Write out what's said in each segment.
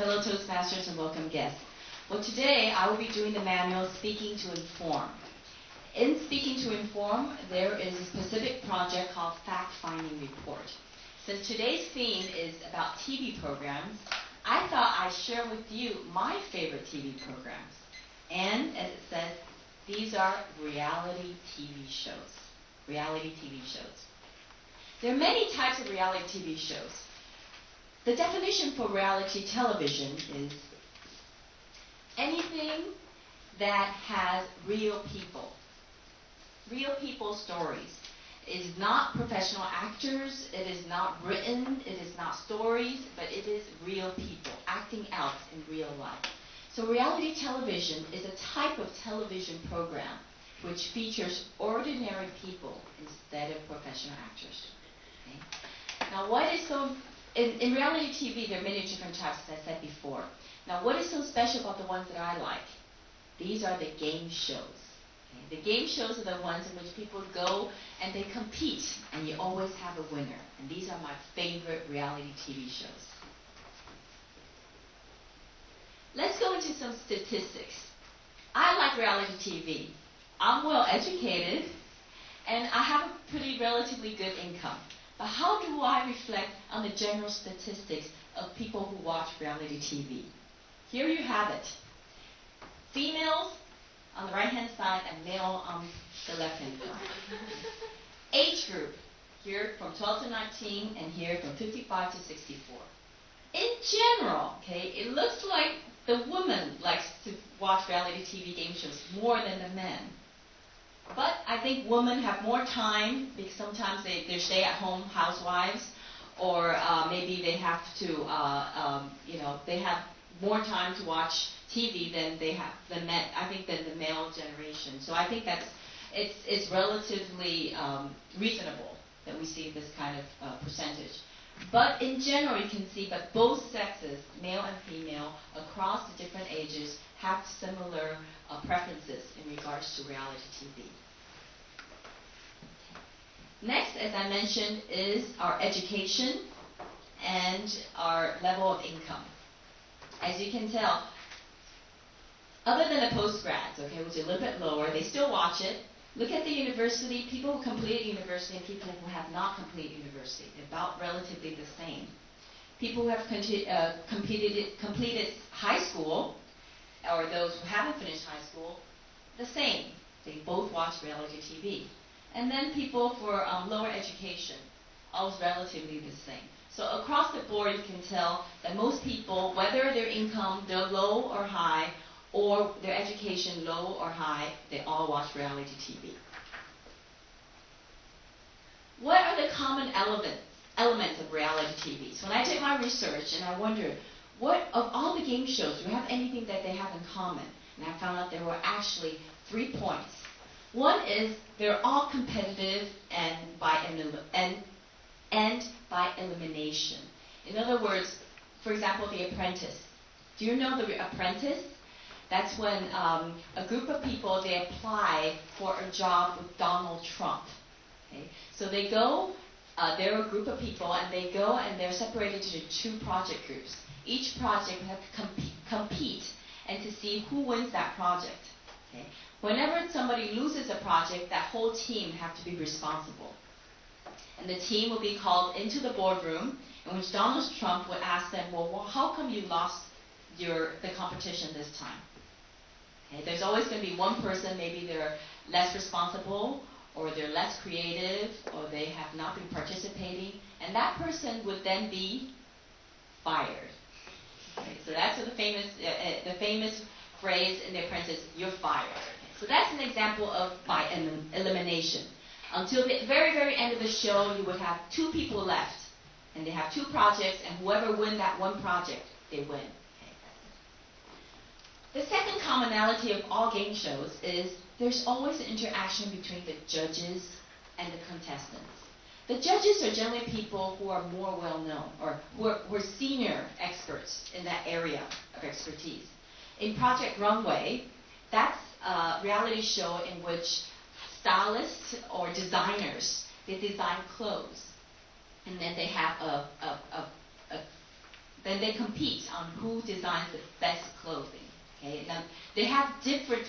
fellow Toastmasters and welcome guests. Well, today I will be doing the manual Speaking to Inform. In Speaking to Inform, there is a specific project called Fact-Finding Report. Since today's theme is about TV programs, I thought I'd share with you my favorite TV programs. And as it says, these are reality TV shows. Reality TV shows. There are many types of reality TV shows. The definition for reality television is anything that has real people stories. It is not professional actors, it is not written, it is not stories, but it is real people acting out in real life. So reality television is a type of television program which features ordinary people instead of professional actors. Okay? Now what is so, in reality TV there are many different types, as I said before. Now what is so special about the ones that I like? These are the game shows. Okay? The game shows are the ones in which people go and they compete and you always have a winner. And these are my favorite reality TV shows. Let's go into some statistics. I like reality TV. I'm well educated and I have a pretty relatively good income. But how do I reflect on the general statistics of people who watch reality TV? Here you have it. Females on the right-hand side and male on the left-hand side. Age group, here from 12 to 19 and here from 55 to 64. In general, okay, it looks like the woman likes to watch reality TV game shows more than the men. But I think women have more time because sometimes they're stay-at-home housewives, or maybe they have to, they have more time to watch TV than they have the men. I think than the male generation. So I think it's relatively reasonable that we see this kind of percentage. But in general, you can see that both sexes, male and female, across the different ages, have similar preferences in regards to reality TV. Next, as I mentioned, is our education and our level of income. As you can tell, other than the post-grads, okay, which are a little bit lower, they still watch it. Look at the university, people who completed university and people who have not completed university. They're about relatively the same. People who have completed high school, or those who haven't finished high school, the same. They both watch reality TV. And then people for lower education, always relatively the same. So across the board, you can tell that most people, whether their income, they're low or high, or their education low or high, they all watch reality TV. What are the common elements of reality TV? So when I did my research and I wondered, what of all the game shows, do you have anything that they have in common? And I found out there were actually 3 points. One is they're all competitive and by elimination. In other words, for example, The Apprentice. Do you know The Apprentice? That's when a group of people, they apply for a job with Donald Trump. Okay? So they go, they're a group of people, and they go and they're separated into 2 project groups. Each project will have to compete and to see who wins that project. Okay? Whenever somebody loses a project, that whole team have to be responsible. And the team will be called into the boardroom, in which Donald Trump would ask them, well, how come you lost the competition this time? Okay, there's always going to be one person, maybe they're less responsible, or they're less creative, or they have not been participating, and that person would then be fired. Okay, so that's the famous phrase in The Apprentice, you're fired. Okay, so that's an example of by elimination. Until the very, very end of the show, you would have 2 people left, and they have 2 projects, and whoever wins that one project, they win. The second commonality of all game shows is there's always an interaction between the judges and the contestants. The judges are generally people who are more well-known or who are senior experts in that area of expertise. In Project Runway, that's a reality show in which stylists or designers, they design clothes. And then they have a then they compete on who designs the best clothing. Okay? Now, they have different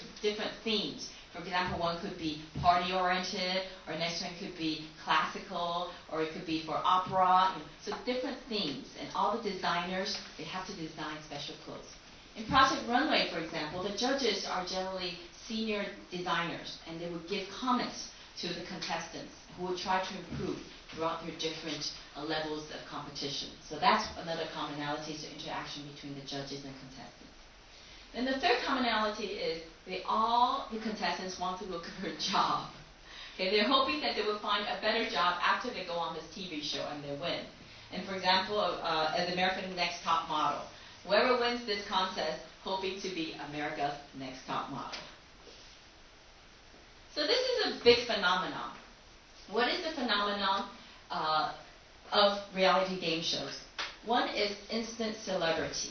themes. For example, one could be party-oriented, or next one could be classical, or it could be for opera. So different themes, and all the designers, they have to design special clothes. In Project Runway, for example, the judges are generally senior designers, and they would give comments to the contestants who would try to improve throughout their different levels of competition. So that's another commonality, is the interaction between the judges and contestants. And the third commonality is the contestants want to look for a job. Okay, they're hoping that they will find a better job after they go on this TV show and they win. And for example, as America's Next Top Model, whoever wins this contest hoping to be America's Next Top Model. So this is a big phenomenon. What is the phenomenon of reality game shows? One is instant celebrity.